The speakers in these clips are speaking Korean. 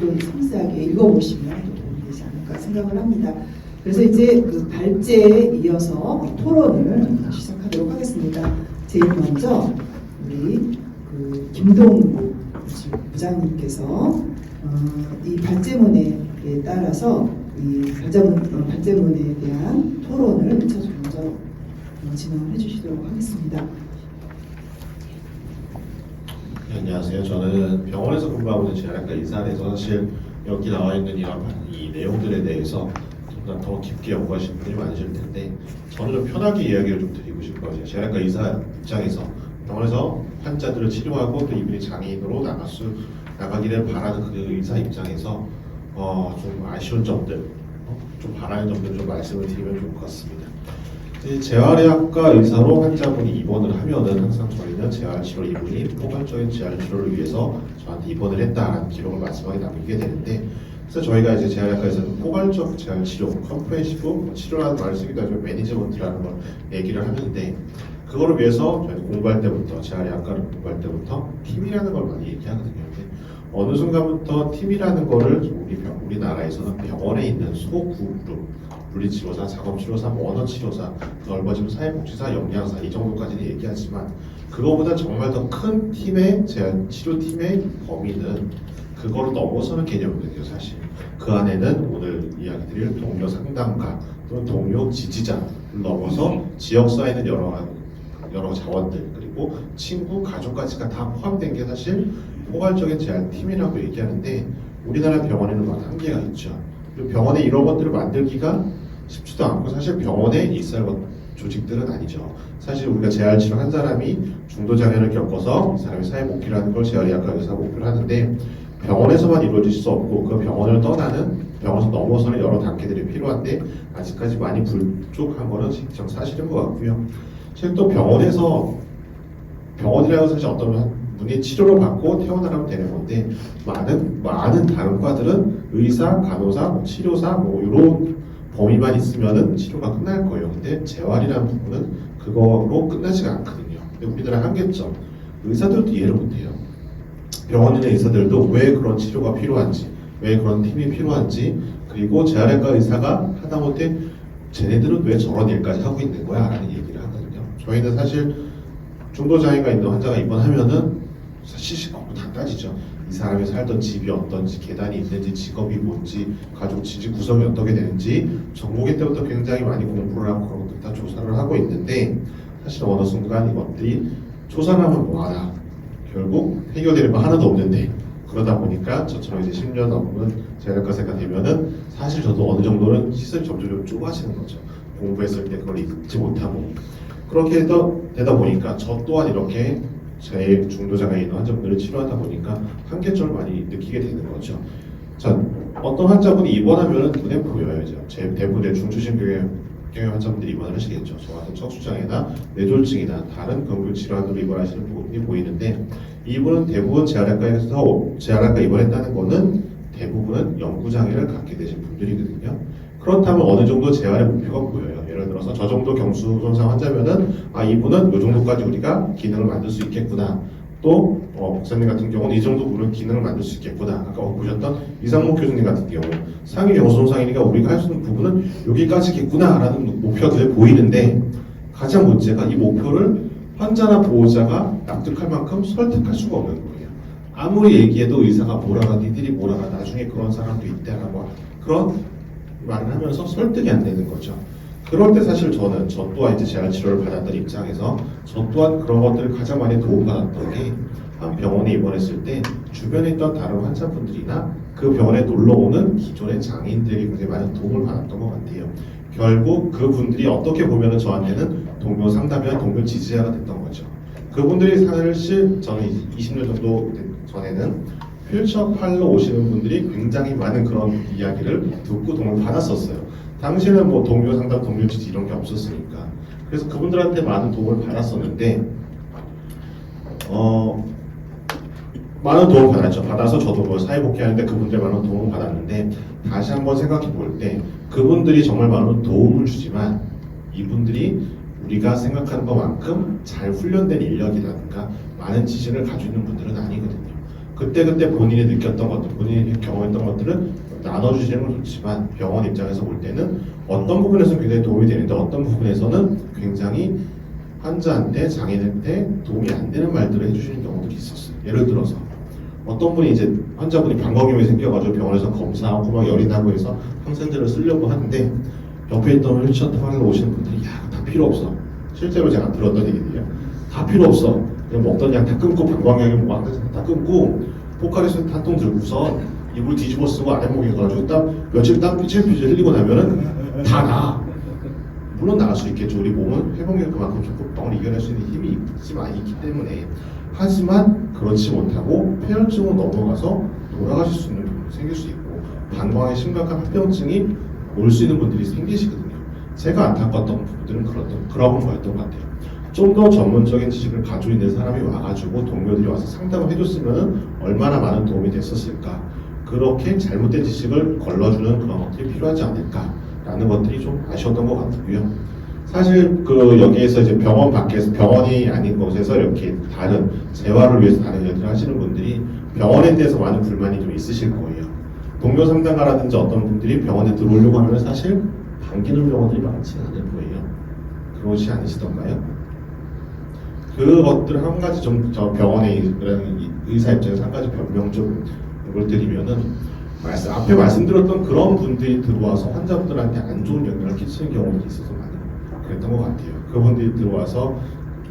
좀 상세하게 읽어보시면 또 도움이 되지 않을까 생각을 합니다. 그래서 이제 그 발제에 이어서 토론을 시작하도록 하겠습니다. 제일 먼저 우리 그 김동국 부장님께서 이 발제문에 따라서 이 발제문에 대한 토론을 먼저 진행을 해주시도록 하겠습니다. 네, 안녕하세요. 저는 병원에서 근무하고 있는 재활학과 의사에서 사실 여기 나와 있는 이 내용들에 대해서 좀 더 깊게 연구하시는 분이 많으실 텐데 저는 좀 편하게 이야기를 좀 드리고 싶어요. 재활학과 의사 입장에서 병원에서 환자들을 치료하고 또 이분이 장애인으로 나가기를 바라는 그 의사 입장에서 좀 아쉬운 점들, 좀 바라는 점들 좀 말씀을 드리면 좋을 것 같습니다. 재활의학과 의사로 환자분이 입원을 하면은 항상 저희는 재활치료 이분이 포괄적인 재활치료를 위해서 저한테 입원을 했다라는 기록을 마지막에 남기게 되는데, 그래서 저희가 이제 재활의학과에서는 포괄적 재활치료, 컴프레시브 치료라는 말을 쓰기도 하지만 매니지먼트라는 걸 얘기를 하는데, 그거를 위해서 저희 공부할 때부터 재활의학과를 공부할 때부터 팀이라는 걸 많이 얘기하거든요. 근데 어느 순간부터 팀이라는 거를 우리나라에서는 병원에 있는 소그룹, 물리치료사, 작업치료사, 언어치료사, 넓어지면 사회복지사, 영양사 이 정도까지는 얘기하지만 그거보다 정말 더 큰 팀의 치료팀의 범위는 그거를 넘어서는 개념이거든요. 사실 그 안에는 오늘 이야기 드릴 동료 상담가 또는 동료 지지자를 넘어서 지역사에 있는 여러 자원들 그리고 친구, 가족까지가 다 포함된 게 사실 포괄적인 재활팀이라고 얘기하는데, 우리나라 병원에는 많은 한계가 있죠. 병원에 이런 것들을 만들기가 쉽지도 않고 사실 병원에 있어야 할 조직들은 아니죠. 사실 우리가 재활치료 한 사람이 중도장애를 겪어서 이 사람이 사회복귀라는 걸 재활의학과 의사가 목표를 하는데, 병원에서만 이루어질 수 없고 그 병원을 떠나는 병원에서 넘어서는 여러 단계들이 필요한데 아직까지 많이 부족한 거는 실제 사실인 것 같고요. 사실 또 병원이라고 사실 어떤 분이 치료를 받고 퇴원하면 되는 건데, 많은 다른 과들은 의사, 간호사, 치료사 이런 범위만 있으면은 치료가 끝날 거예요. 근데 재활이라는 부분은 그거로 끝나지가 않거든요. 근데 우리나라 한계점, 의사들도 이해를 못해요. 병원에 있는 의사들도 왜 그런 치료가 필요한지, 왜 그런 팀이 필요한지, 그리고 재활의학과 의사가 하다못해 쟤네들은 왜 저런 일까지 하고 있는 거야? 라는 얘기를 하거든요. 저희는 사실 중도장애가 있는 환자가 입원하면은 시시콜콜 다 따지죠. 이 사람이 살던 집이 어떤지, 계단이 있는지, 직업이 뭔지, 가족 지지 구성이 어떻게 되는지 전공의 때부터 굉장히 많이 공부를 하고 그런 것들 다 조사를 하고 있는데, 사실 어느 순간 이것들이 조사를 하면 뭐하나 결국 해결되는 거 하나도 없는데, 그러다 보니까 저처럼 이제 10년 넘은 재활의학과생가 되면은 사실 저도 어느 정도는 시선이 점점 좁아지는 거죠. 공부했을 때 그걸 읽지 못하고. 그렇게 되다 보니까 저 또한 이렇게 제 중도장애 있는 환자분들을 치료하다 보니까 한계점을 많이 느끼게 되는 거죠. 자, 어떤 환자분이 입원하면 눈에 보여요. 제 대부분의 중추신경의 환자분들이 입원을 하시겠죠. 저 같은 척수장애나 뇌졸중이나 다른 근육 질환으로 입원하시는 분이 보이는데, 이분은 대부분 재활의학과 입원했다는 거는 대부분은 영구장애를 갖게 되신 분들이거든요. 그렇다면 어느 정도 재활의 목표가 보여요. 예를 들어서 저 정도 경수 손상 환자면은 이분은 이 정도까지 우리가 기능을 만들 수 있겠구나. 또 박사님 같은 경우는 이 정도 우리는 기능을 만들 수 있겠구나. 아까 보셨던 이상목 교수님 같은 경우 상위 경수 손상이니까 우리가 할 수 있는 부분은 여기까지겠구나라는 목표들이 보이는데, 가장 문제가 이 목표를 환자나 보호자가 납득할 만큼 설득할 수가 없는 거예요. 아무리 얘기해도 의사가 니들이 뭐라가 나중에 그런 사람도 있다라고 그런 말을 하면서 설득이 안 되는 거죠. 그럴 때 사실 저 또한 이제 재활치료를 받았던 입장에서 저 또한 그런 것들을 가장 많이 도움받았던 게, 한 병원에 입원했을 때 주변에 있던 다른 환자분들이나 그 병원에 놀러오는 기존의 장애인들에게 굉장히 많은 도움을 받았던 것 같아요. 결국 그분들이 어떻게 보면은 저한테는 동료 상담이나 동료 지지자가 됐던 거죠. 그분들이 사실 저는 20년 정도 전에는 휠체어팔로 오시는 분들이 굉장히 많은 그런 이야기를 듣고 도움을 받았었어요. 당시에는 뭐 동료 상담, 동료 지지 이런 게 없었으니까. 그래서 그분들한테 많은 도움을 받았었는데, 많은 도움을 받았죠. 받아서 저도 뭐 사회복귀 하는데 그분들 많은 도움을 받았는데, 다시 한번 생각해 볼 때 그분들이 정말 많은 도움을 주지만 이분들이 우리가 생각하는 것만큼 잘 훈련된 인력이라든가 많은 지식을 가지고 있는 분들은 아니거든요. 그때그때 본인이 느꼈던 것들, 본인이 경험했던 것들을 나눠주시는 건 좋지만 병원 입장에서 볼 때는 어떤 부분에서는 굉장히 도움이 되는데 어떤 부분에서는 굉장히 환자한테, 장인한테 도움이 안 되는 말들을 해주시는 경우들이 있었어요. 예를 들어서 어떤 분이 이제 환자분이 방광염이 생겨가지고 병원에서 검사하고 막 열이 나고 해서 항생제를 쓰려고 하는데 옆에 있던 휠체어 타고 오시는 분들이 야, 다 필요 없어. 실제로 제가 들었던 얘기들이요. 다 필요 없어. 그냥 먹던 약 다 끊고 방광염이 뭐 항생제 다 끊고 포카리스틴 한 통 들고서 이불 뒤집어 쓰고 안에 목해가지고 며칠 땀 삐질삐질 흘리고 나면은 다 나아. 물론 나을 수 있겠죠. 우리 몸은 회복력이 그만큼 조금 이겨낼 수 있는 힘이 있기 때문에. 하지만 그렇지 못하고 폐혈증으로 넘어가서 돌아가실 수 있는 부분이 생길 수 있고 방광에 심각한 합병증이 올 수 있는 분들이 생기시거든요. 제가 안타까웠던 부분들은 그런 거였던 것 같아요. 좀 더 전문적인 지식을 가지고 있는 사람이 와가지고 동료들이 와서 상담을 해줬으면 얼마나 많은 도움이 됐었을까. 그렇게 잘못된 지식을 걸러주는 그런 것들이 필요하지 않을까라는 것들이 좀 아쉬웠던 것 같고요. 사실 여기에서 이제 병원 밖에서 병원이 아닌 곳에서 이렇게 다른 재활을 위해서 다른 일을 하시는 분들이 병원에 대해서 많은 불만이 좀 있으실 거예요. 동료 상담가라든지 어떤 분들이 병원에 들어오려고 하면 사실 반기는 병원들이 많지는 않을 거예요. 그러지 않으시던가요? 그것들 한 가지 좀 저 병원의 의사 입장에서 한 가지 변명 좀 이걸 드리면은 앞에 말씀드렸던 그런 분들이 들어와서 환자분들한테 안 좋은 영향을 끼치는 경우들이 있어서 많이 그랬던 것 같아요. 그분들이 들어와서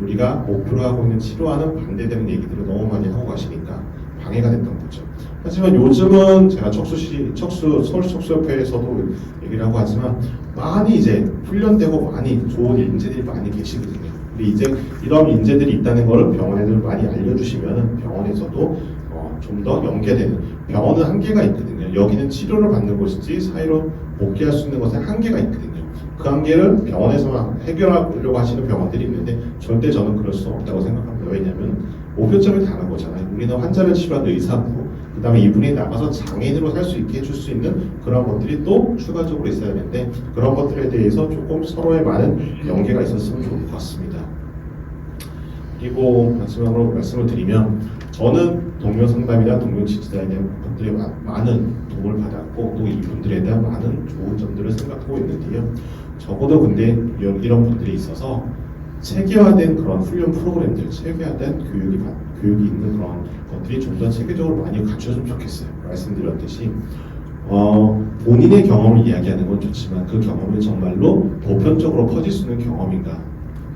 우리가 목표로 하고 있는 치료와는 반대되는 얘기들을 너무 많이 하고 가시니까 방해가 됐던 거죠. 하지만 요즘은 제가 서울 척수협회에서도 얘기를 하고 하지만 많이 이제 훈련되고 많이 좋은 인재들이 많이 계시거든요. 근데 이제 이런 인재들이 있다는 거를 병원에들 많이 알려주시면 병원에서도 좀 더 연계되는, 병원은 한계가 있거든요. 여기는 치료를 받는 곳이지 사회로 복귀할 수 있는 것에 한계가 있거든요. 그 한계를 병원에서만 해결하려고 하시는 병원들이 있는데 절대 저는 그럴 수 없다고 생각합니다. 왜냐하면 목표점이 다른 거잖아요. 우리는 환자를 치료하는 의사고 그 다음에 이분이 나가서 장애인으로 살 수 있게 해줄 수 있는 그런 것들이 또 추가적으로 있어야 되는데 그런 것들에 대해서 조금 서로의 많은 연계가 있었으면 좋을 것 같습니다. 그리고 마지막으로 말씀을 드리면 저는 동료 상담이나 동료 지지자에 대한 것들에 많은 도움을 받았고 또 이분들에 대한 많은 좋은 점들을 생각하고 있는데요. 적어도 근데 이런 분들이 있어서 체계화된 그런 훈련 프로그램들, 체계화된 교육이 있는 그런 것들이 좀 더 체계적으로 많이 갖춰졌으면 좋겠어요. 말씀드렸듯이 본인의 경험을 이야기하는 건 좋지만 그 경험이 정말로 보편적으로 퍼질 수 있는 경험인가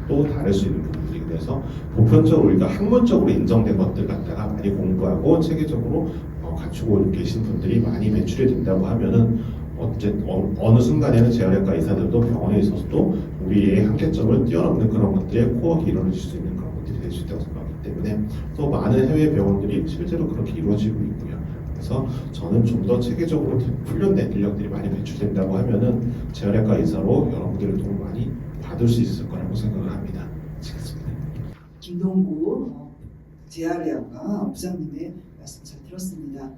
또 다를 수 있는 부분들이 그래서 보편적으로 우리가 학문적으로 인정된 것들 갖다가 많이 공부하고 체계적으로 갖추고 계신 분들이 많이 배출이 된다고 하면은 어느 순간에는 재활의학과 의사들도 병원에 있어서도 우리의 한계점을 뛰어넘는 그런 것들에 코어가 이루어질 수 있는 그런 것들이 될 수 있다고 생각하기 때문에 또 많은 해외 병원들이 실제로 그렇게 이루어지고 있고요. 그래서 저는 좀 더 체계적으로 훈련된 인력들이 많이 배출된다고 하면은 재활의학과 의사로 여러분들의 도움을 많이 받을 수 있을 거라고 생각을 합니다. 마치겠습니다. 김동구 재활의학과 부장님의 말씀 잘 들었습니다.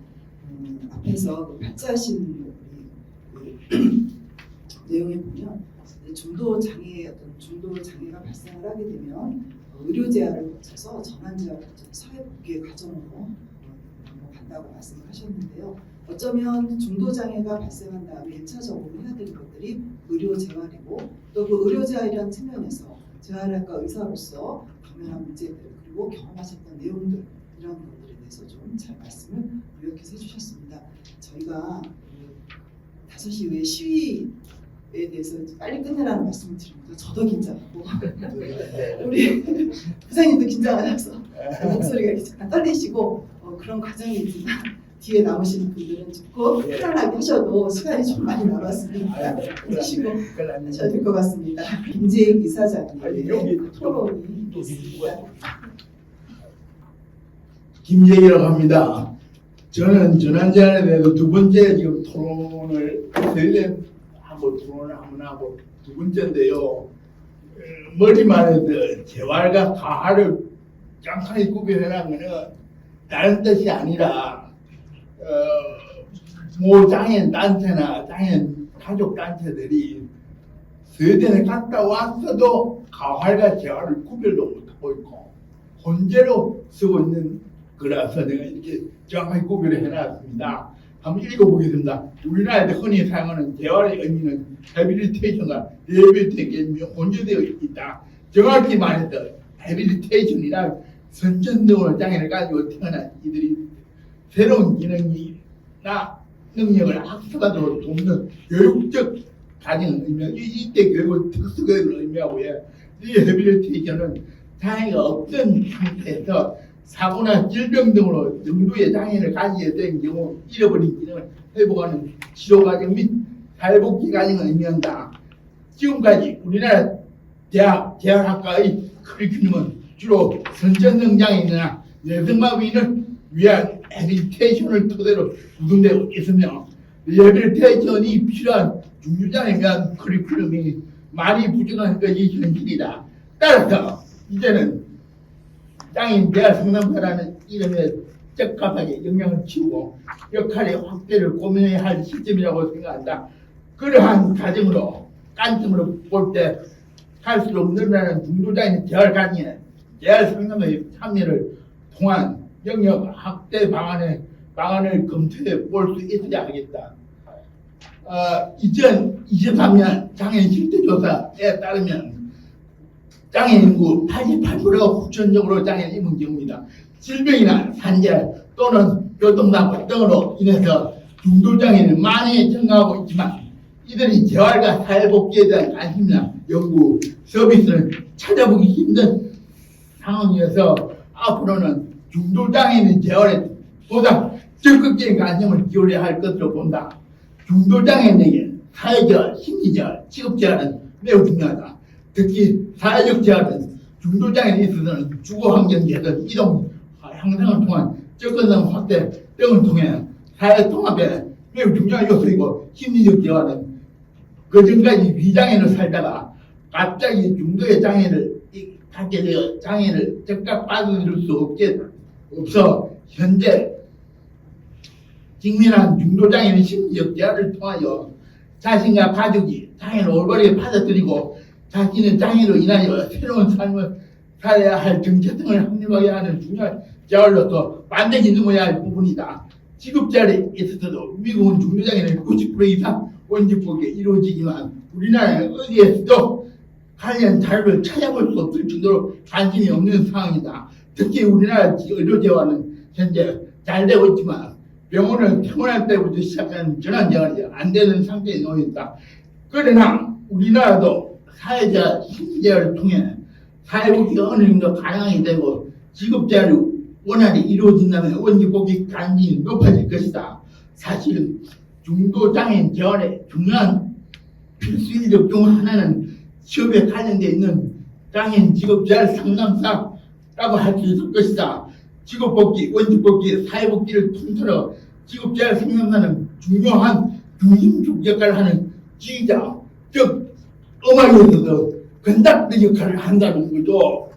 앞에서 발제하신 내용에 보면 중도 장애가 발생을 하게 되면 의료 재활을 거쳐서 전환 재활을 거쳐서 사회 복귀의 과정으로 간다고 말씀을 하셨는데요. 어쩌면 중도 장애가 발생한 다음에 1차적으로 해야 될 것들이 의료 재활이고 또 그 의료 재활이라는 측면에서 재활학과 의사로서 당면한 문제들 그리고 경험하셨던 내용들 이런 것들에 대해서 좀 잘 말씀을 요약해서 해주셨습니다. 저희가 5시 이후에 시위에 대해서 빨리 끝내라는 말씀을 드립니다. 저도 긴장하고 우리 부장님도 긴장하셔서 목소리가 이렇게 잠깐 떨리시고 그런 과정이지만 뒤에 남으시는 분들은 조금 편안하게 하셔도 시간이 좀 많이 남았으니까 하시고 하셔야 될 것 같습니다. 김재익 이사장님의 토론이 있습니다. 김재익이라고 합니다. 저는 전환제한에 대해서 두 번째 지금 토론을 하고 두 번째인데요. 머리만 해도 재활과 가활을 짱하게 구별해놓은 거는 다른 뜻이 아니라 모 장애인 단체나 장애인 가족 단체들이 스웨덴에 갔다 왔어도 가활과 재활을 구별도 못하고 있고 혼재로 쓰고 있는 그래서 내가 이렇게 정확하게 구별을 해놨습니다. 한번 읽어보겠습니다. 우리나라에서 흔히 사용하는 재활의 의미는 헤빌리테이션과 리해빌리테이션이 혼재되어 있다. 정확히 말해서 헤빌리테이션이란 선천적으로 장애를 가지고 태어난 이들이 새로운 기능이나 능력을 학습하도록 돕는 교육적 과정을 의미하고 이때 교육은 특수교육을 의미하고요. 리해빌리테이션은 장애가 없던 상태에서 사고나 질병 등으로 정도의 장애를 가지게 된 경우 잃어버린 기능을 회복하는 치료 과정 및 사회복지 과정을 의미한다. 지금까지 우리나라 대학학과의 커리큘럼은 주로 선천성 장애인이나 뇌성마비인을 위한 리해빌리테이션을 토대로 구성되고 있으며 리해빌리테이션이 필요한 중증장애에 대한 커리큘럼이 많이 부족한 것이 현실이다. 따라서 이제는 장애인 대학 상담사라는 이름에 적합하게 영향을 치우고 역할의 확대를 고민해야 할 시점이라고 생각한다. 그러한 과정으로 관점으로 볼 때 할수록 늘어나는 중도장애인 재활 관리에 재활 상담의 참여를 통한 영역 확대 방안을 검토해 볼 수 있어야 하겠다. 2023년 장애인 실태조사에 따르면 장애인 인구 88%가 후천적으로 장애를 입은 경우입니다. 질병이나 산재 또는 교통사고 등으로 인해서 중도장애는 많이 증가하고 있지만 이들이 재활과 사회복지에 대한 관심이나 연구, 서비스를 찾아보기 힘든 상황이어서 앞으로는 중도장애인 재활에 보다 적극적인 관심을 기울여야 할 것으로 본다. 중도장애인에게 사회재활, 심리재활, 직업재활은 매우 중요하다. 특히 사회적 재활은 중도장애에 있어서는 주거환경 개선, 이동 향상을 통한 접근성 확대 등을 통해 사회 통합에 매우 중요한 요소이고 심리적 재활은 그전까지 비장애로 살다가 갑자기 중도의 장애를 갖게 되어 장애를 즉각 받아들일 수 없어 현재 직면한 중도장애인 심리적 재활을 통하여 자신과 가족이 장애를 올바르게 받아들이고 자신의 장애로 인하여 새로운 삶을 살아야 할 정체성을 확립하게 하는 중요한 재활로서 반드시 넘어야 할 부분이다. 직업재활에 있어서도 미국은 중도장애는 90% 이상 원칙법에 이루어지지만 우리나라는 어디에서도 관련 자료를 찾아볼 수 없을 정도로 관심이 없는 상황이다. 특히 우리나라 의료재활은 현재 잘 되고 있지만 병원을 퇴원할 때부터 시작하는 전환재활이 안 되는 상태에 놓여 있다. 그러나 우리나라도 사회재활, 심리재활을 통해 사회복지가 어느 정도 가능하게 되고 직업재활이 원활히 이루어진다면 원칙복지 가능성이 높아질 것이다. 사실은 중도장애인 재활의 중요한 필수 인력 중 하나는 취업에 관련되어 있는 장애인 직업재활 상담사라고 할 수 있을 것이다. 직업복지, 원칙복지, 사회복지를 통틀어 직업재활 상담사는 중요한 중심축 역할을 하는 지휘자, 즉 음악에서도 건닥터 역할을 한다는 거죠.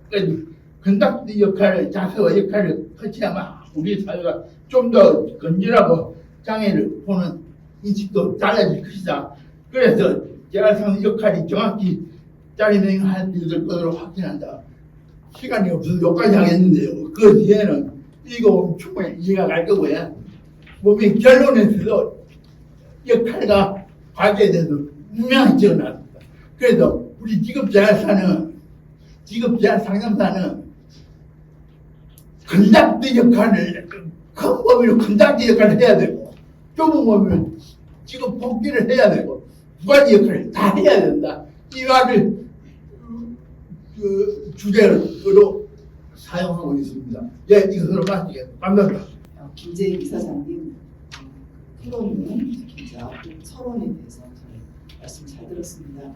건닥터 역할을, 자세와 역할을 거쳐야만 우리 사회가 좀 더 건전하고 장애를 보는 인식도 달라질 것이다. 그래서 재활상담 역할이 정확히 자리매김할 수 있을 것으로 확신한다. 시간이 없어서 여기까지 하겠는데요. 그 뒤에는 이거 충분히 이해가 갈 거고요. 몸의 결론에서도 역할과 과제에 대해서 분명히 적어놨습니다. 그래서 우리 직업재활사는, 직업재활 상담사는 건닥터 역할을, 큰 범위로 건닥터 역할을 해야 되고, 좁은 범위로 직업 복귀를 해야 되고, 두 가지 역할을 다 해야 된다. 이 말을 주제로 사용하고 있습니다. 예, 이것으로 마치겠습니다. 감사합니다. 김재희 이사장님 토론은 특히 이제 앞으로 서론에 대해서 말씀 잘 들었습니다.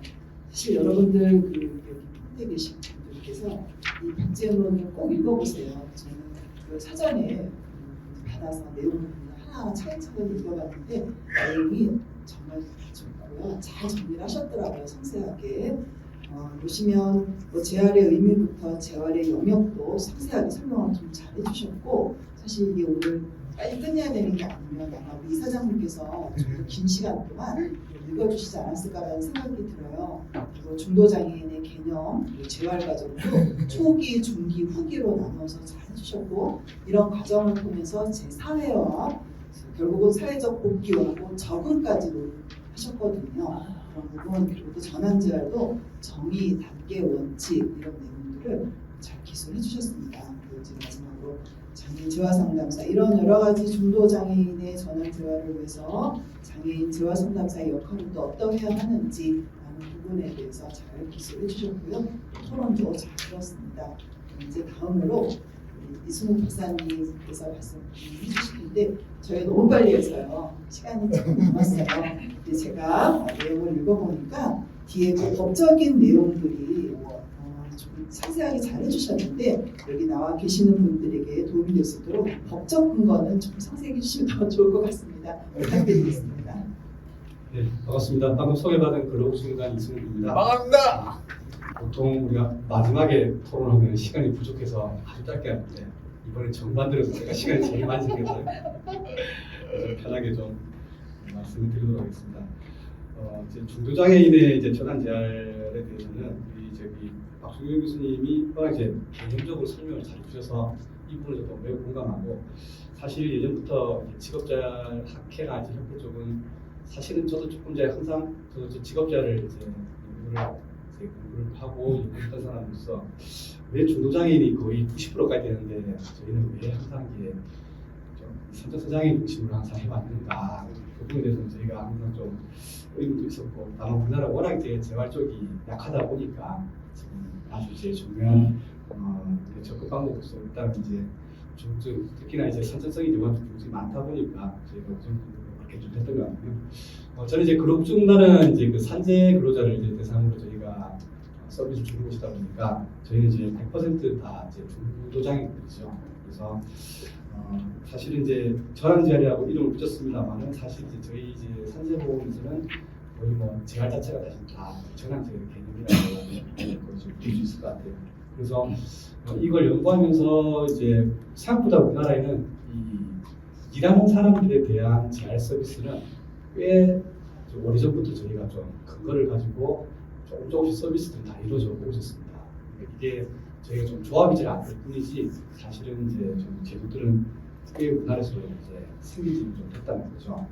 사실 여러분들 여기 한국에 계신 분들께서 이 박제문을 꼭 읽어보세요. 저는 그 사전에 받아서 내용을 하나하나 차근차근 읽어봤는데 내용이 정말 좋고요. 잘 정리를 하셨더라고요. 상세하게. 보시면 뭐 재활의 의미부터 재활의 영역도 상세하게 설명을 좀 잘 해주셨고 사실 이게 오늘 빨리 끝내야 되는 게 아니면 아마 우리 이사장님께서 좀 더 긴 시간 동안 읽어주시지 않았을까라는 생각이 들어요. 그리고 중도장애인의 개념, 그리고 재활 과정도 초기, 중기, 후기로 나눠서 잘 해주셨고 이런 과정을 통해서 제 사회와 결국은 사회적 복귀하고 적응까지도 하셨거든요. 그런 부분 그리고 또 전환재활도 정의, 단계, 원칙 이런 내용들을 잘 기술해 주셨습니다. 그리고 이제 마지막으로 장애인 재활 상담사 이런 여러 가지 중도 장애인의 전환 재활을 위해서 장애인 재활 상담사의 역할은 또 어떠해야 하는지 라는 부분에 대해서 잘 기술해 주셨고요. 토론도 잘 들었습니다. 이제 다음으로 우리 이승우 박사님께서 말씀해 주실 텐데 저희가 너무 빨리 해서요. 시간이 조금 남았어요. 근데 제가 내용을 읽어보니까 뒤에 그 법적인 내용들이 좀 상세하게 잘 해주셨는데 여기 나와 계시는 분들에게 도움이 될 수 있도록 법적 근거는 좀 상세히 해주시면 더 좋을 것 같습니다. 부탁드리겠습니다. 네, 반갑습니다. 방금 소개받은 근로복지공단 이승우입니다. 반갑습니다. 보통 우리가 마지막에 토론하면 시간이 부족해서 아주 짧게 하는데 이번에 정반대로 제가 시간이 제일 많이 생겨서 편하게 좀 말씀을 드리도록 하겠습니다. 이제 중도장애인의 이제 전환 재활에 대해서는 우리 저기 박수경 교수님이 워낙 이제 개념적으로 설명을 잘 해주셔서 이 부분을 저도 매우 공감하고 사실 예전부터 직업재활 학회나 이제 협회 쪽은 사실은 저도 조금 전에 항상 저도 직업재활을 이제 공부를 하고 연구했던 사람으로서 왜 중도장애인이 거의 90%까지 되는데 저희는 왜 항상 이게 좀 선정서장애인 중심으로 항상 해왔는가 그 부분에 대해서는 저희가 항상 좀 의문도 있었고 다만 우리나라 워낙 이제 재활 쪽이 약하다 보니까 지금 아주 이제 중요한 접근 방법으로서 일단 이제 중증 특히나 이제 선천성이 요구하는 중증이 많다 보니까 저희가 좀 그렇게 좀 했던 것 같고요. 저는 이제 근로복지공단은 이제 그 산재 근로자를 이제 대상으로 저희가 서비스 주는 곳이다 보니까 저희는 이제 100% 다 이제 중도장애인들이죠. 그래서 사실은 이제 전환재활이라고 이름을 붙였습니다만은 사실 이제 저희 이제 산재보험에서는 거의 뭐 재활 자체가 사실 다 전환재활 개념이라고 볼 수 있을 것 같아요. 그래서 이걸 연구하면서 이제 생각보다 우리나라에는 이 일하는 사람들에 대한 재활 서비스는 꽤 오래전부터 저희가 좀 근거를 가지고 조금씩 서비스들이 다 이루어져 오고 있었습니다. 이게 저희가 좀 조합이 잘 안 될 뿐이지 사실은 이제 좀 제도들은 꽤 우리나라에서 이제 생기지 좀 됐다는 거죠.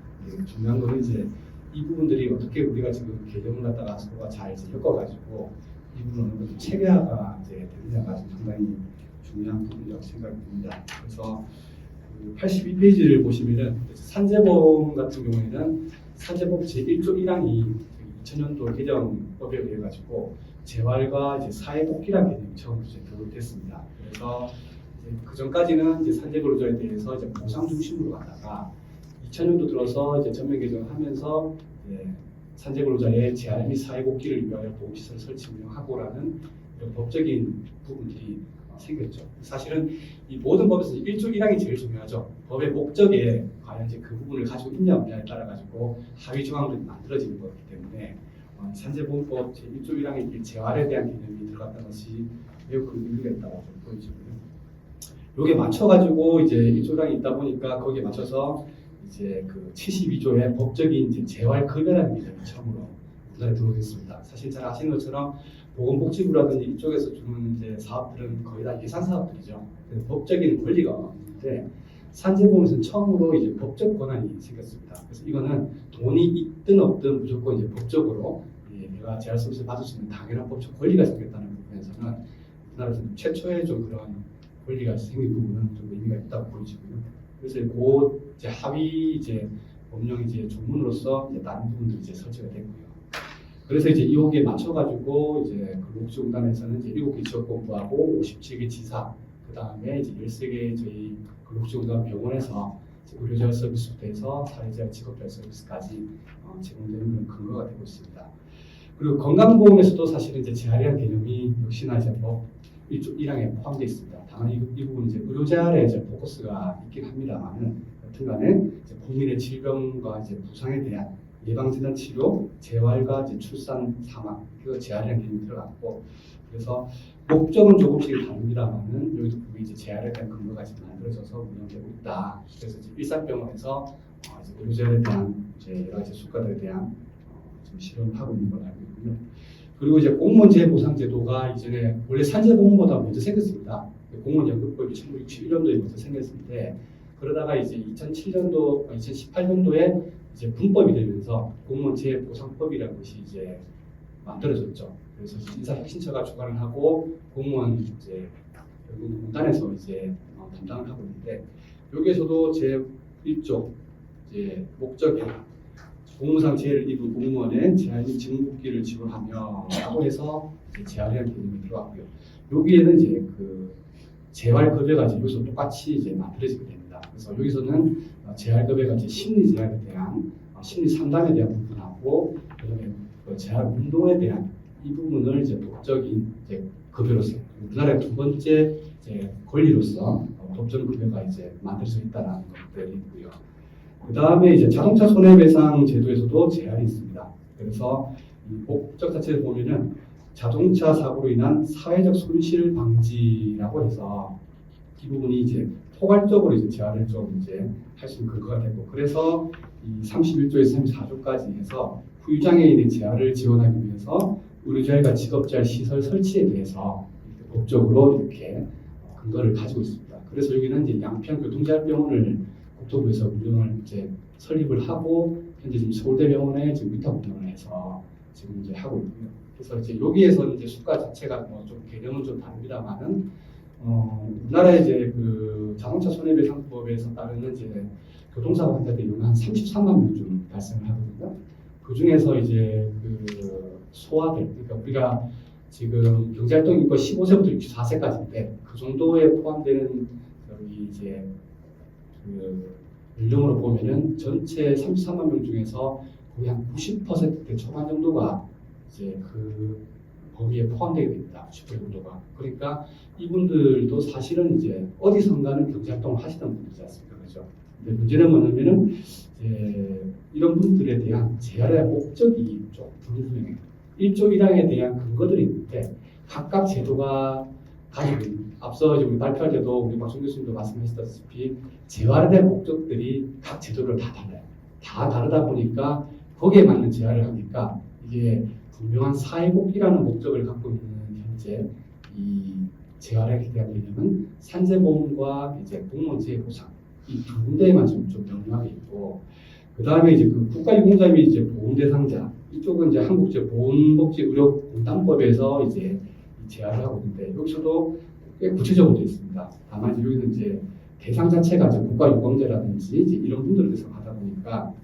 중요한 거는 이제 이 부분들이 어떻게 우리가 지금 개념을 갖다가 서로가 잘 이제 엮어가지고 이 부분을 어느 정도 체계화가 이제 되느냐가 상당히 중요한 부분이라고 생각이 듭니다. 그래서 82페이지를 보시면은 산재보험 같은 경우에는 산재보험 제1조 1항이 2000년도 개정법에 의해 가지고 재활과 이제 사회복귀라는 개념이 처음 이제 도입됐습니다. 그래서 그 전까지는 이제 산재근로자에 대해서 이제 보상 중심으로 가다가 2000년도 들어서 이제 전면 개정하면서 산재근로자의 재활 및 사회복귀를 위하여 보험시설 설치 운영하고라는 이런 법적인 부분들이 생겼죠. 사실은 이 모든 법에서 1조 1항이 제일 중요하죠. 법의 목적에 과연 이제 그 부분을 가지고 있냐 없냐에 따라 가지고 하위 조항들이 만들어지는 거기 때문에 산재보험법 제1조 1항에 재활에 대한 개념이 들어갔다는 것이 매우 큰 의미가 있다고 좀 보여지고요. 여기에 맞춰가지고 이제 1조 1항이 있다 보니까 거기에 맞춰서 이제 그 72조의 법적인 이제 재활급여라는 개념이 처음으로 우리나라에 들어오겠습니다. 사실 잘 아시는 것처럼 보건복지부라든지 이쪽에서 주는 이제 사업들은 거의 다 예산 사업들이죠. 법적인 권리가 없는데 산재보험에서는 처음으로 이제 법적 권한이 생겼습니다. 그래서 이거는 돈이 있든 없든 무조건 이제 법적으로 내가 재활 서비스를 받을 수 있는 당연한 법적 권리가 생겼다는 부분에서는 우리나라에서는 최초의 좀 그런 권리가 생긴 부분은 좀 의미가 있다고 보여지고요. 그래서 그 이제 하위 이제 법령 이제 조문으로서 이제 다른 부분들이 이제 설치가 됐고요. 그래서 이제 이호기에 맞춰가지고 이제 근로복지공단에서는 이제 7개 지역본부하고 57개 지사, 그 다음에 이제 13개 저희 근로복지공단 병원에서 의료재활 서비스부터 해서 사회재활, 직업재활 서비스까지 제공되는 그런 근거가 되고 있습니다. 그리고 건강보험에서도 사실은 이제 재활이라는 개념이 역시나 이제 법 1조 1항에 포함되어 있습니다. 다만 이 부분은 이제 의료재활에 이제 포커스가 있긴 합니다만은 여튼간에 이제 국민의 질병과 이제 부상에 대한 예방진단 치료, 재활과 이제 출산, 사망, 그 재활이라는 개념이 들어갔고 그래서 목적은 조금씩 다릅니다만은 여기도 보면 이제 재활에 대한 근거가 지금 만들어져서 운영되고 있다. 그래서 이제 일산병원에서 이제 의료재활에 대한 이제 여러 가지 수가들에 대한 지금 실험을 하고 있는 걸 알고 있고요. 그리고 이제 공무원 재해보상제도가 이전에 원래 산재보험보다 먼저 생겼습니다. 공무원 연금법이 1961년도에 먼저 생겼는데 그러다가 이제 2007년도, 2018년도에 이제 분법이 되면서 공무원 재해보상법이라는 것이 이제 만들어졌죠. 그래서 인사혁신처가 주관을 하고 공무원 이제 연금공단에서 이제 담당을 하고 있는데 여기에서도 제 1조 이제 목적에 공무상 재해를 입은 공무원의 재활인 직무복귀를 지원하며 라고 해서 재활이라는 개념이 들어왔고요. 여기에는 이제 그 재활급여가 이제 여기서 똑같이 이제 만들어지게 됩니다. 그래서 여기서는 재활급여가 이제 심리재활에 대한 심리 상담에 대한 부분하고 그다음에 그 재활 운동에 대한 이 부분을 이제 법적인 이제 급여로서 우리나라의 두 번째 이제 권리로서 법정 급여가 이제 만들어져 있다는 것들이 있고요. 그 다음에 이제 자동차 손해배상 제도에서도 제한이 있습니다. 그래서 이 목적 자체를 보면은 자동차 사고로 인한 사회적 손실 방지라고 해서 이 부분이 이제 포괄적으로 이제 제한을 좀 이제 할 수 있는 근거가 되고 그래서 이 31조에서 34조까지 해서 후유장애인의 재활을 지원하기 위해서 의료재활과 직업재활 시설 설치에 대해서 법적으로 이렇게 근거를 가지고 있습니다. 그래서 여기는 이제 양평 교통재활병원을 국토부에서 운영을 이제 설립을 하고 현재 지금 서울대병원에 지금 위탁 운영을 해서 지금 이제 하고 있고요. 그래서 이제 여기에서 이제 수가 자체가 뭐 좀 개념은 좀 다릅니다만은 우리나라의 이제 그 자동차 손해배상법에서 따르는 이제 교통사고 환자들이 한 33만 명쯤 발생을 하거든요. 그 중에서 이제 그 소아들, 그러니까 우리가 지금 경제활동 인구 15세부터 64세까지인데 그 정도에 포함되는 여기 이제 그 연령으로 보면은 전체 33만 명 중에서 거의 한 90%대 초반 정도가 이제 그 범위에 포함되게 됩니다. 90% 정도가. 그러니까 이분들도 사실은 이제 어디선가는 경제활동을 하시던 분들이지 않습니까? 그렇죠? 근데 문제는 뭐냐면은 이런 분들에 대한 재활의 목적이 좀 불분명해요. 1조 1항에 대한 근거들이 있는데 각각 제도가 가지고 있는 앞서 우리 발표할 때도 우리 박준 교수님도 말씀하셨다시피 재활에 대한 목적들이 각 제도를 다 달라요. 다 다르다 보니까 거기에 맞는 재활을 하니까 이게 분명한 사회복귀라는 목적을 갖고 있는 현재 이 재활에 대한 개념은 산재보험과 이제 공무원 재해보상 이 두 군데에만 좀 명료하게 있고 그 다음에 이제 그 국가유공자 및 이제 보험 대상자 이쪽은 이제 한국보건복지의료공단법에서 이제 재활을 하고 있는데 여기서도 꽤 구체적으로 되어 있습니다. 다만 이제 여기는 이제 대상 자체가 이제 국가유공자라든지 이제 이런 분들을 대상하다 보니까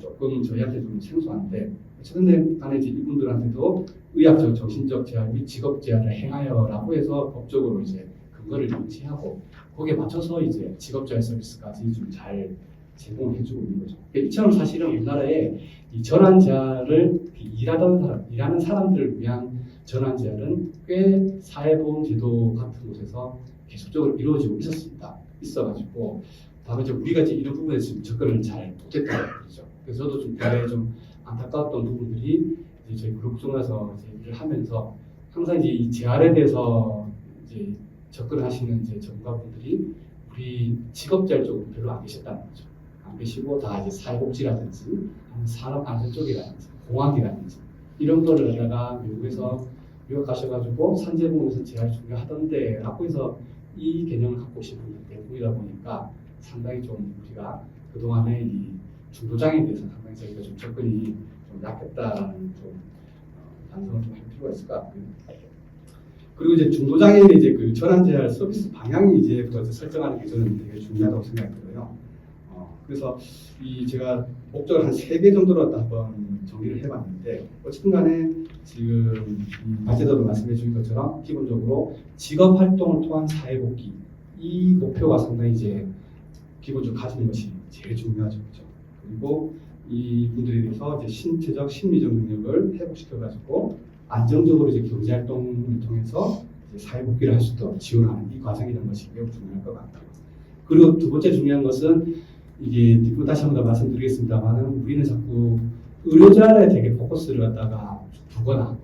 조금 저희한테 좀 생소한데 어쨌든 간에 이제 이분들한테도 의학적, 정신적 재활 및 직업 재활을 행하여라고 해서 법적으로 이제 근거를 명시하고 거기에 맞춰서 이제 직업 재활 서비스까지 좀 잘 제공을 해주고 있는 거죠. 그러니까 이처럼 사실은 우리나라에 이 전환 재활을 일하는 사람들을 위한 전환 재활은 꽤 사회보험 제도 같은 곳에서 계속적으로 이루어지고 있어가지고 다음에 이제 우리가 이제 이런 부분에 지금 접근을 잘 못했다는 거죠. 그래서 저도 좀 되게 좀 안타까웠던 부분들이 이제 저희 그룹중에서 일을 하면서 항상 이제 이 재활에 대해서 이제 접근하시는 이제 전문가분들이 우리 직업재활 쪽으로 별로 안 계셨다는 거죠. 안 계시고 다 이제 사회복지라든지 산업안전 쪽이라든지 공학이라든지 이런 거를 하다가 미국에서 유학 가셔가지고 산재보험에서 재활 중요하던데 라고 해서 이 개념을 갖고 오신 분들 대부분이다 보니까 상당히 좀 우리가 그동안의 이 중도장애에 대해서 상당히 저희가 좀 접근이 좀 약했다라는 좀 반성을 좀 할 필요가 있을 것 같고요. 그리고 이제 중도장애인의 이제 그 전환재활 서비스 방향이 이제 설정하는 게 저는 되게 중요하다고 생각이 들어요. 그래서 이 제가 목적을 한 3개 정도로 한번 정리를 해봤는데 어쨌든 간에 지금 발제도로 말씀해 주신 것처럼 기본적으로 직업 활동을 통한 사회복귀 이 목표가 상당히 이제 기본적으로 가지는 것이 제일 중요하죠. 그렇죠? 그리고 이 분들에 대해서 이제 신체적 심리적 능력을 회복시켜가지고 안정적으로 이제 경제활동을 통해서 이제 사회복귀를 할 수 있도록 지원하는 이 과정이라는 것이 매우 중요할 것 같아요. 그리고 두 번째 중요한 것은 이게 다시 한번 더 말씀드리겠습니다만은 우리는 자꾸 의료재활에 되게 포커스를 갖다가 두거나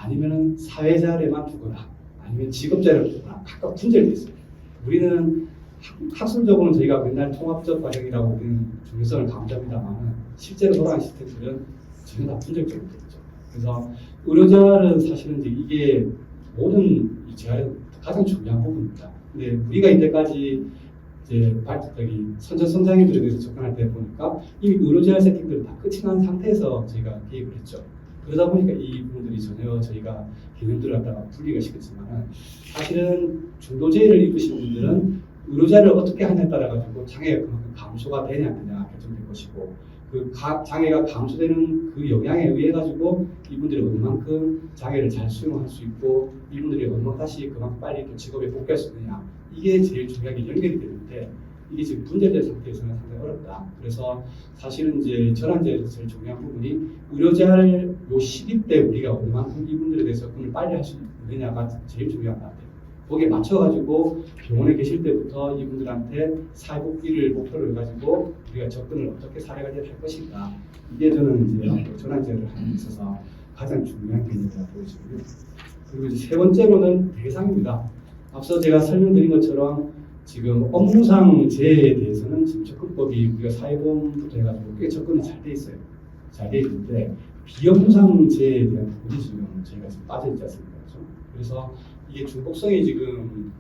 아니면은 사회자료만 두거나 아니면 직업자료를 두거나 각각 분절되어 있어요. 우리는 학술적으로는 저희가 맨날 통합적 과정이라고 우리는 중요성을 강조합니다만 실제로 돌아가는 시스템들은 전혀 다 분절적으로 되어 있죠. 그래서 의료자는 사실은 이제 이게 모든 이 재활의 가장 중요한 부분입니다. 근데 우리가 이때까지 이제 선천성장애들에 대해서 접근할 때 보니까 이미 의료재활 세팅들은 다 끝이 난 상태에서 저희가 개입을 했죠. 그러다 보니까 이 부분들이 전혀 저희가 개념들을 갖다가 분리가 시켰지만은 사실은 중도재해를 입으신 분들은 의료자를 어떻게 하냐에 따라 가지고 장애가 그만큼 감소가 되냐 안 되냐 결정될 것이고 그 장애가 감소되는 그 영향에 의해 가지고 이분들이 얼마만큼 장애를 잘 수용할 수 있고 이분들이 얼마나 다시 그만큼 빨리 또 직업에 복귀할 수 있느냐 이게 제일 중요하게 연결이 되는데 이게 지금 분절된 상태에서는 상당히 어렵다. 그래서 사실은 이제 전환제에서 제일 중요한 부분이 의료재활 요 시기 때 우리가 얼마만큼 이분들에 대해서 접근을 빨리 할 수 있느냐가 제일 중요한 것 같아요. 거기에 맞춰가지고 병원에 계실 때부터 이분들한테 사회복귀를 목표로 해가지고 우리가 접근을 어떻게 사회관리를 할 것인가 이게 저는 이제 전환제를 하는 데 있어서 가장 중요한 개념이라고 보여지고요. 그리고 이제 세 번째로는 대상입니다. 앞서 제가 설명드린 것처럼 지금 업무상 재해에 대해서는 지금 접근법이 우리가 사회보험부터 해가지고 꽤 접근이 잘 돼 있어요. 잘 돼 있는데 비업무상 재해에 대한 부분이 지금 저희가 지금 빠져있지 않습니까? 그렇죠? 그래서 이게 중복성이 지금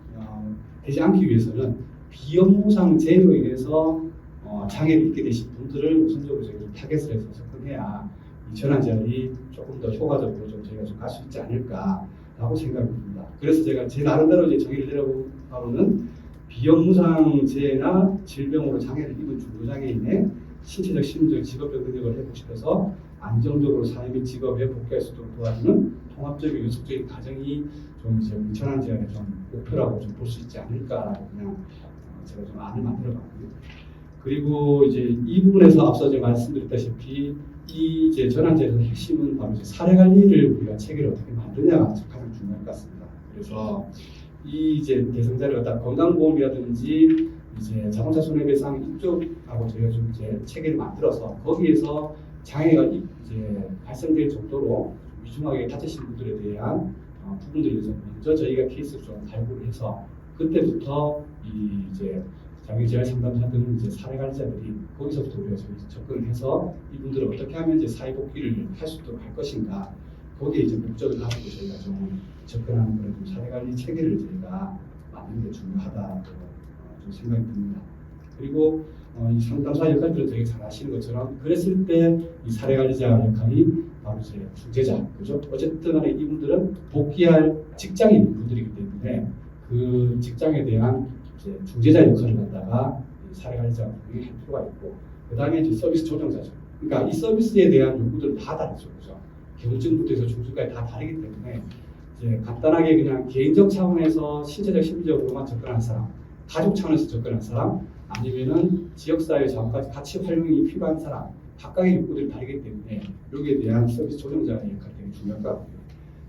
되지 않기 위해서는 비업무상 재해로 인해서 장애를 입게 되신 분들을 우선적으로 저희가 타겟을 해서 접근해야 이 전환제한이 조금 더 효과적으로 좀 저희가 좀 갈 수 있지 않을까라고 생각이 듭니다. 그래서 제가 제 나름대로 이제 정의를 내려본 바로는 비업무상 재해나 질병으로 장애를 입은 중도장애인의 신체적, 심리적, 직업적 능력을 회복 시켜서 안정적으로 사회 및 직업에 복귀할 수 있도록 도와주는 통합적이고 연속적인 과정이 좀 이제 전환제한의 좀 목표라고 좀 볼 수 있지 않을까라고 그냥 제가 좀 안을 만들어봤고요. 그리고 이제 이 부분에서 앞서 제가 말씀드렸다시피 이 이제 전환제의 핵심은 바로 이제 사례 관리를 우리가 체계를 어떻게 만드냐가 가장 중요할 것 같습니다. 그래서 이 이제 대상자를 갖다 건강보험이라든지 이제 자동차 손해배상 이쪽하고 저희가 좀 이제 체계를 만들어서 거기에서 장애가 이제 발생될 정도로 위중하게 다치신 분들에 대한 부분들에 대해서 먼저 저희가 케이스를 좀 발굴을 해서 그때부터 이 이제 장애재활 상담사들 이제 사례관리자들이 거기서부터 우리가 접근을 해서 이분들을 어떻게 하면 이제 사회복귀를 할 수 있도록 할 것인가 거기에 이제 목적을 가지고 저희가 좀 접근하는 그런 좀 사례관리 체계를 저희가 만드는 게 중요하다고 좀 생각이 듭니다. 그리고 이 상담사 역할들을 되게 잘 아시는 것처럼 그랬을 때 이 사례관리자 역할이 바로 이제 중재자, 그죠? 어쨌든 간에 이분들은 복귀할 직장인 분들이기 때문에 그 직장에 대한 이제 중재자 역할을 갖다가 사례관리자가 할 필요가 있고 그 다음에 이제 서비스 조정자죠. 그러니까 이 서비스에 대한 요구들은 다 다르죠, 그죠? 경증부터 해서 중증까지 다 다르기 때문에 이제 간단하게 그냥 개인적 차원에서 신체적, 심리적으로만 접근하는 사람, 가족 차원에서 접근하는 사람, 아니면은 지역사회 자원까지 같이 활용이 필요한 사람, 각각의 욕구들이 다르기 때문에 여기에 대한 서비스 조정자의 역할이 되게 중요할 것 같고요.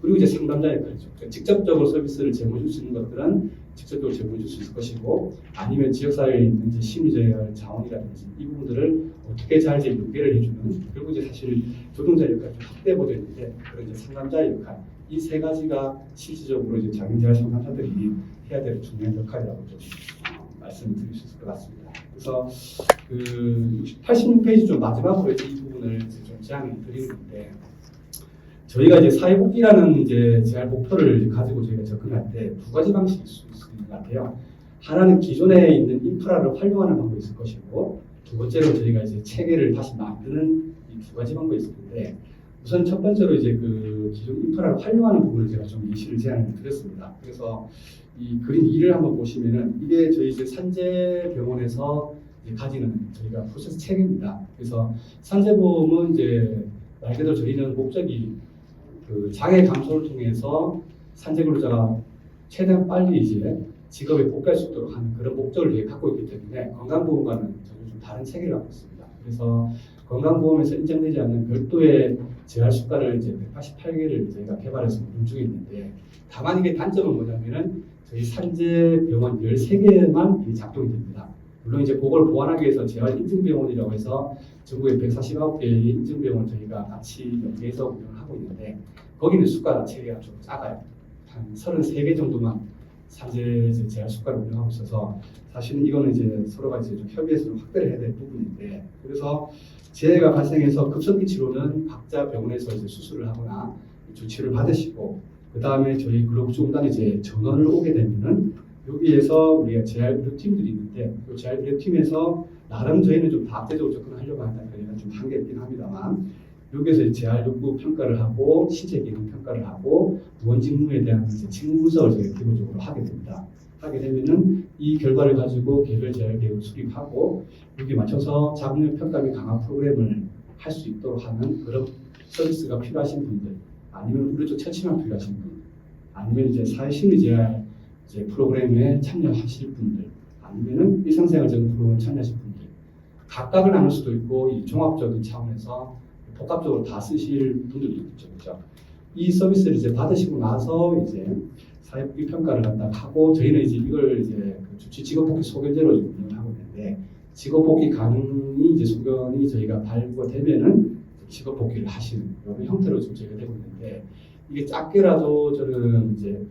그리고 이제 상담자 역할이죠. 그러니까 직접적으로 서비스를 제공해 줄 수 있는 것들은 직접적으로 제공해 줄 수 있을 것이고 아니면 지역사회에 있는 이제 심리적 자원이라든지 이 부분들을 어떻게 잘 이제 연계를 해주는 결국 이제 사실 조정자 역할이 좀 확대해보려 있는데 그런 이제 상담자의 역할 이 세 가지가 실질적으로 이제 장애재활 상담사들이 해야 될 중요한 역할이라고 좀 말씀을 드릴 수 있을 것 같습니다. 그래서 그 86페이지 좀 마지막으로 이제 이 부분을 이제 좀 제안을 드리는 건데 저희가 이제 사회복귀라는 이제 재활 목표를 가지고 저희가 접근할 때 두 가지 방식이 있을 수 있는 것 같아요. 하나는 기존에 있는 인프라를 활용하는 방법이 있을 것이고 두 번째로 저희가 이제 체계를 다시 만드는 이 두 가지 방법이 있을 텐데 우선 첫 번째로 이제 그 기존 인프라를 활용하는 부분을 제가 좀 예시를 제안을 드렸습니다. 그래서 이 그림 2를 한번 보시면은 이게 저희 이제 산재병원에서 이제 가지는 저희가 프로세스 체계입니다. 그래서 산재보험은 이제 말 그대로 저희는 목적이 그 장애 감소를 통해서 산재근로자가 최대한 빨리 이제 직업에 복귀할 수 있도록 하는 그런 목적을 저희 갖고 있기 때문에 건강보험과는 전혀 좀 다른 체계를 갖고 있습니다. 그래서 건강보험에서 인정되지 않는 별도의 재활 수가를 이제 188개를 저희가 개발해서 운영 중에 있는데 다만 이게 단점은 뭐냐면은 저희 산재병원 13개만 작동이 됩니다. 물론 이제 그걸 보완하기 위해서 재활 인증병원이라고 해서 전국에 149개의 인증병원을 저희가 같이 연계해서 운영을 하고 있는데 거기는 수가 체계가 좀 작아요. 한 33개 정도만 산재 재활 수가를 운영하고 있어서 사실은 이거는 이제 서로가 이제 좀 협의해서 좀 확대를 해야 될 부분인데 그래서 재해가 발생해서 급성기 치료는 각자 병원에서 이제 수술을 하거나 조치를 받으시고 그 다음에 저희 근로구조공단에 이제 전원을 오게 되면은 여기에서 우리가 재활의료팀들이 있는데 그 재활의료팀에서 나름 저희는 좀 다학대적으로 접근하려고 한다니까 좀 한계 있긴 합니다만 여기에서 재활 욕구 평가를 하고 신체 기능 평가를 하고 무언 직무에 대한 이제 직무 분석을 저희가 기본적으로 하게 됩니다. 하게 되면은 이 결과를 가지고 개별 재활 계획을 수립하고 여기 맞춰서 자궁력 평가 및 강화 프로그램을 할 수 있도록 하는 그런 서비스가 필요하신 분들 아니면 의료적 처치만 필요하신 분 아니면 이제 사회심리 재활 이제 프로그램에 참여하실 분들 아니면은 일상생활 적인 프로그램에 참여하실 분들 각각을 나눌 수도 있고 이 종합적인 차원에서 복합적으로 다 쓰실 분들이 있죠, 그렇죠? 이 서비스를 이제 받으시고 나서 이제 사회복귀 평가를 갖다 하고 저희는 이제 이걸 이제 직업복귀 소견제로 운영을 하고 있는데 직업복귀 가능이 이제 소견이 저희가 발부가 되면은 직업복귀를 하시는 이런 형태로 지금 저희가 되고 있는데 이게 작게라도 저는 이제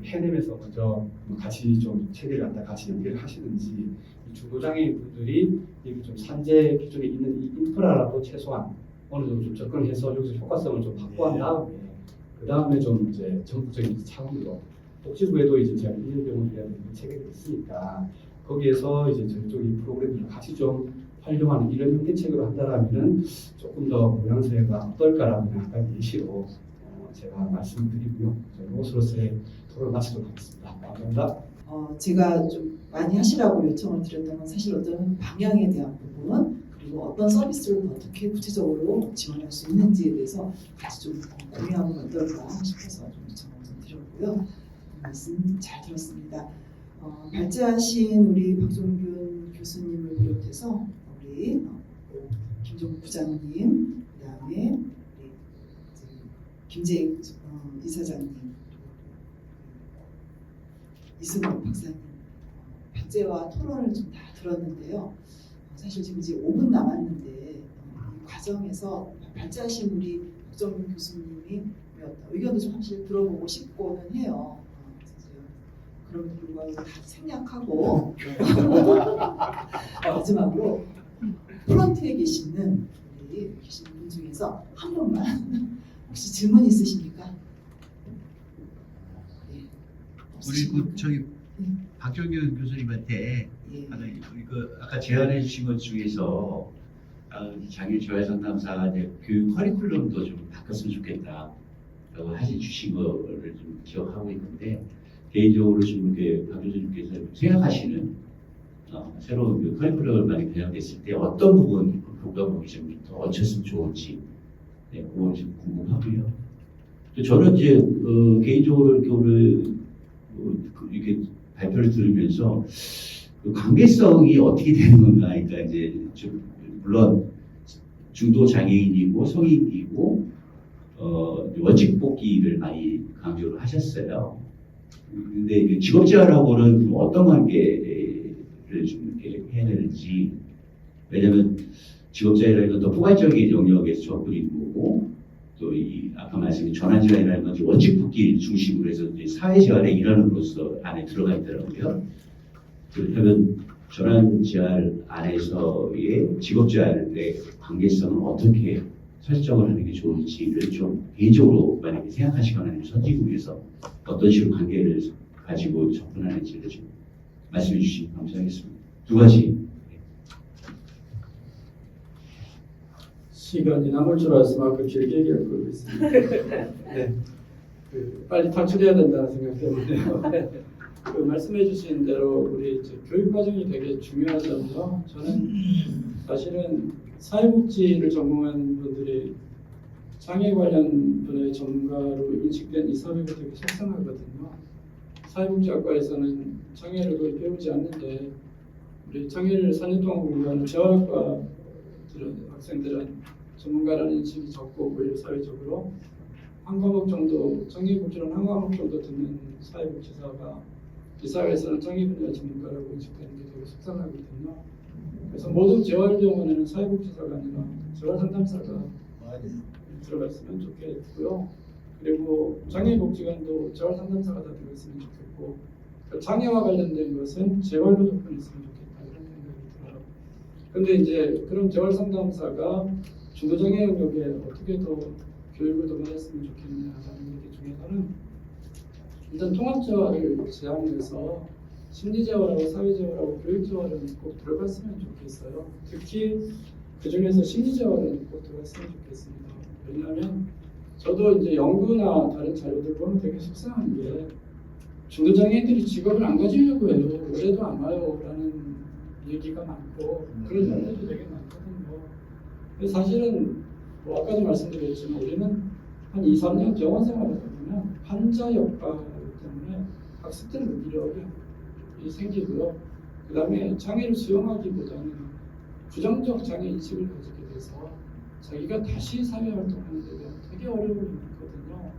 해내면서 먼저 같이 좀 체계를 갖다 같이 연계를 하시는지 중도장애인 분들이 이렇게 좀 산재 기준에 있는 이 인프라라도 최소한 어느 정도 좀 접근해서 여기서 효과성을 좀 확보한 다음에 그 다음에 좀 이제 전국적인 차원으로 복지부에도 이제 제가 인증병원이라는 체계가 있으니까 거기에서 이제 저희 쪽 이 프로그램을 같이 좀 활용하는 이런 형태책으로 한다라면은 조금 더 모양새가 어떨까라는 약간 예시로 제가 말씀드리고요. 이것으로서의 토론을 마치도록 하겠습니다. 감사합니다. 제가 좀 많이 하시라고 요청을 드렸던 건 사실 어떤 방향에 대한 부분 그리고 어떤 서비스를 어떻게 구체적으로 지원할 수 있는지에 대해서 같이 좀 공유하면 어떨까 싶어서 좀 요청을 좀 드렸고요. 말씀 잘 들었습니다. 발제하신 우리 박종균 교수님을 비롯해서 우리 김종국 부장님, 그다음에 우리 김재익 이사장님, 이승원 박사님 발제와 토론을 좀 다 들었는데요. 사실 지금 이제 5분 남았는데 이 과정에서 발제하신 우리 박정균 교수님이 어떤 의견도 좀 사실 들어보고 싶고는 해요. 그럼에도 불구하고 다 생략하고 마지막으로 프런트에 계시는 분 중에서 한 분만 혹시 질문 있으십니까? 네. 우리 저기 박정균 교수님한테 아까 제안해 주신 것 중에서 장애 재활 상담사 교육 커리큘럼도 좀 바꿨으면 좋겠다 라고 주신 거를 좀 기억하고 있는데 개인적으로 지금 이렇게 박 교수님께서 생각하시는 새로운 그 커리큘럼을 많이 배정됐을 때 어떤 부분 교과목이 좀 더 얹혔으면 좋을지 그건 좀 궁금하고요. 저는 이제 개인적으로 이렇게 오늘 이렇게 발표를 들으면서 그 관계성이 어떻게 되는 건가, 그러니까 이제 좀 물론 중도 장애인이고 성인이고 원칙 복귀를 많이 강조를 하셨어요. 근데 직업재활하고는 어떤 관계를 좀 이렇게 해야 되는지, 왜냐하면 직업재활이라는 건 또 포괄적인 영역에서 접근이 거고, 또 이 아까 말씀드린 전환재활이라는 건 원칙 복귀 중심으로 해서 사회재활의 일환으로서 안에 들어가 있더라고요. 그렇다면 전환재활 안에서의 직업재활의 관계성은 어떻게 설정을 하는 게 좋을지를 좀 개인적으로 만약에 생각하시거나 아니면 선진국에서 어떤 식으로 관계를 가지고 접근하는지를 좀 말씀해 주시면 감사하겠습니다. 두 가지. 시간이 남을 줄 알았으면 만큼 길게 얘기할 거고 있습니다. 네, 빨리 탈출해야 된다는 생각 때문에요. 말씀해 주신 대로 우리 교육 과정이 되게 중요하잖아요. 저는 사실은 사회복지를 전공한 분들이 장애 관련 분야의 전문가로 인식된 이 사회가 되게 속상하거든요. 사회복지학과에서는 장애를 거의 배우지 않는데 우리 장애를 4년 동안 공부하는 재활학과 학생들은 전문가라는 인식이 적고 오히려 사회적으로 한 과목 정도, 장애복지는 한 과목 정도 듣는 사회복지사가 이 사회에서는 장애 분야 전문가라고 인식되는 게 되게 속상하거든요. 그래서 모든 재활병원에는 사회복지사가 아니라 재활상담사가 들어가 있으면 좋겠고요. 그리고 장애복지관도 재활상담사가 다 들어있으면 좋겠고, 장애와 관련된 것은 재활로 접근했으면 좋겠다 이런 생각이 들어요. 근데 이제 그런 재활상담사가 중도장애 영역에 어떻게 더 교육을 더 받았으면 좋겠냐라는 얘기 중에서는 일단 통합재활을 제안해서 심리재활하고 사회재활하고 교육재활은 꼭 들어갔으면 좋겠어요. 특히 그 중에서 심리재활은 꼭 들어갔으면 좋겠습니다. 왜냐하면 저도 이제 연구나 다른 자료들 보면 되게 속상한 게 중도장애인들이 직업을 안 가지려고 해요. 올해도 안 와요 라는 얘기가 많고 그런 연구도 되게 많거든요. 근데 사실은 뭐 아까도 말씀드렸지만 우리는 한 2, 3년 병원 생활을 하면 환자 역할 때문에 학습된 무기력이 생기고요. 그 다음에 장애를 수용하기보다는 부정적 장애 인식을 가지게 돼서 자기가 다시 사회활동하는 데 대한 되게 어려움이 있거든요.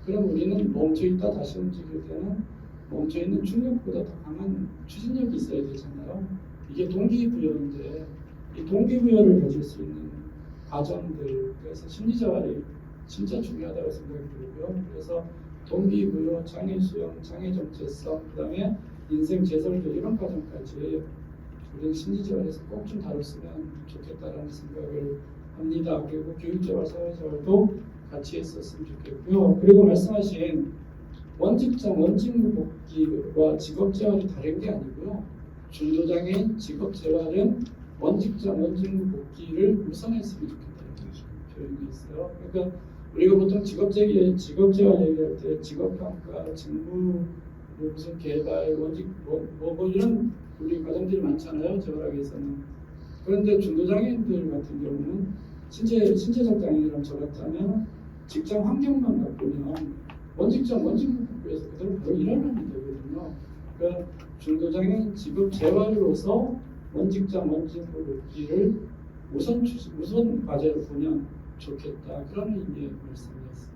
그럼 우리는 멈춰있다 다시 움직일 때는 멈춰있는 충격보다 더 강한 추진력이 있어야 되잖아요. 이게 동기부여인데 이 동기부여를 가질 수 있는 과정들, 그래서 심리재활이 진짜 중요하다고 생각이 들고요. 그래서 동기부여, 장애 수용, 장애 정체성, 그 다음에 인생 재설계 이런 과정까지 우리는 심리재활에서 꼭 좀 다뤘으면 좋겠다라는 생각을 합니다. 그리고 교육재활, 사회재활도 같이 했었으면 좋겠고요. 그리고 말씀하신 원직장, 원직무 복귀와 직업재활이 다른 게 아니고요. 중도장애인 직업재활은 원직장, 원직무 복귀를 우선했으면 좋겠다는 표현이 있어요. 그러니까 우리가 보통 직업재활 얘기할 때 직업평가, 직무 무슨 개발, 원직 뭐 이런 우리 과정들이 많잖아요. 재활학에서는. 그런데 중도장애인들 같은 경우는 신체적 장애랑 저 같다면 직장 환경만 바꾸면 원직장, 원직무 복귀에서 그대로 바로 일하면 되거든요. 그러니까 중도장애인 직업 재활로서 원직장, 원직무 복귀를 우선 과제로 보면 좋겠다. 그런 의미의 말씀이었습니다.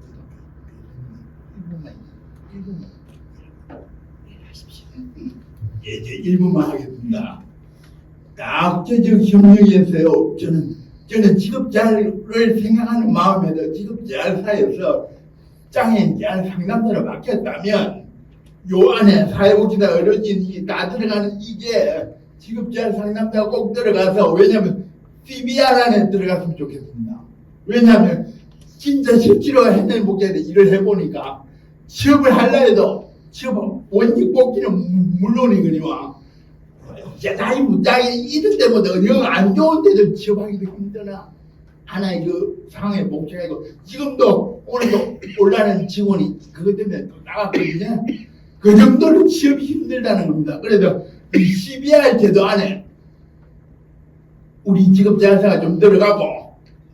1분만 하겠습니다. 낙제적 협력에서요. 저는 직업재활을 생각하는 마음에도 직업재활사에서 장애인 재활 상담사를 맡겼다면 요 안에 사회복지사 어르신이 다 들어가는 이게 직업재활 상담사가 꼭 들어가서 왜냐하면 CBR 안에 들어갔으면 좋겠습니다. 왜냐하면 진짜 실제로 해낸 목적에 일을 해보니까 취업을 하려 해도 취업 원직 뽑기는 물론이거니와 나이 무장애 이런 데보다 영 안 좋은 데들 취업하기도 힘드나 하나의 그 상황에 목적이고 지금도 오늘도 올라는 직원이 그것 때문에 또 나갔거든요. 그 정도로 취업이 힘들다는 겁니다. 그래서 이 CBR 제도 안에 우리 직업재활사가 좀 들어가고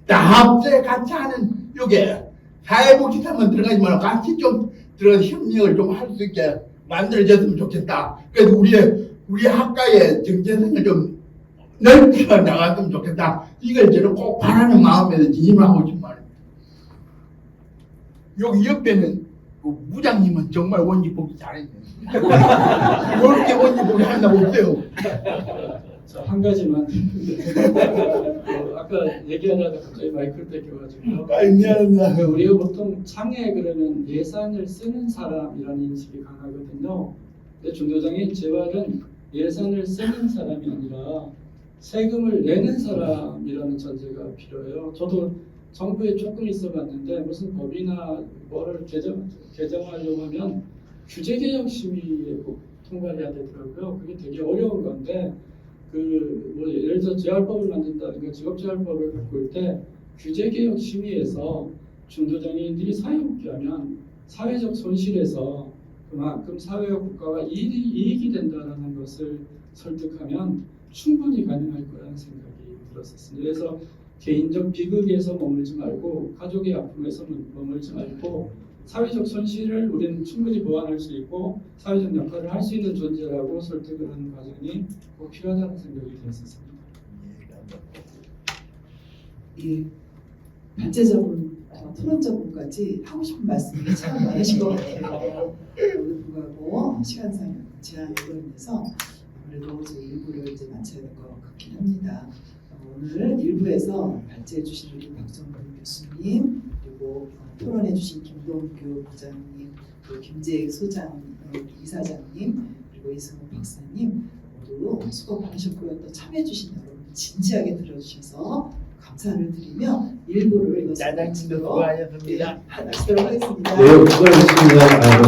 다 합세 같이 하는 요게 사회복지사만 들어가지 말고 같이 좀 들어가서 협력을 좀 할 수 있게 만들어졌으면 좋겠다. 그래서 우리 학과의 정체성을 좀 넓혀 나갔으면 좋겠다. 이걸 저는 꼭 바라는 마음에서 진심하고 싶은 말입니다. 여기 옆에는 그 무장님은 정말 원직 복귀 잘했네요. 이렇게 원직 복귀 한 적 없어요. 한 가지만 아까 얘기하다가 갑자기 마이크를 뺏겨가지고요. 미안합니다. 우리가 보통 장애 그러면 예산을 쓰는 사람이라는 인식이 강하거든요. 근데 중도장애인 재활은 예산을 쓰는 사람이 아니라 세금을 내는 사람이라는 전제가 필요해요. 저도 정부에 조금 있어봤는데 무슨 법이나 뭐를 개정하려고 하면 규제개혁 심의에 꼭 통과해야 되더라고요. 그게 되게 어려운 건데 뭐 예를 들어 재활법을 만든다든가 직업재활법을 바꿀 때 규제개혁 심의에서 중도장애인들이 사회복귀하면 사회적 손실에서 그만큼 사회와 국가가 이익이 된다는 것을 설득하면 충분히 가능할 거라는 생각이 들었었습니다. 그래서 개인적 비극에서 머물지 말고 가족의 아픔에서 머물지 말고 사회적 손실을 우리는 충분히 보완할 수 있고 사회적 역할을 할 수 있는 존재라고 설득을 하는 과정이 꼭 필요하다는 생각이 들었습니다. 예, 단체적으로 토론자분까지 하고 싶은 말씀이 참 많으신 것 같아요. 그럼에도 불구하고 시간상 제한으로 인해서 아무래도 저희 일부를 이제 마쳐야 될 것 같긴 합니다. 오늘 일부에서 발제해 주신 우리 박정근 교수님, 그리고 토론해 주신 김동규 부장님, 그리고 김재익 이사장님, 그리고 이승우 박사님 모두 수고 많으셨고요. 또 참여해 주신 여러분 진지하게 들어주셔서 감사를 드리며 일부를 이것을 나장님도 수고하셨습니다. 마치도록 하겠습니다. 네, 수고하셨습니다.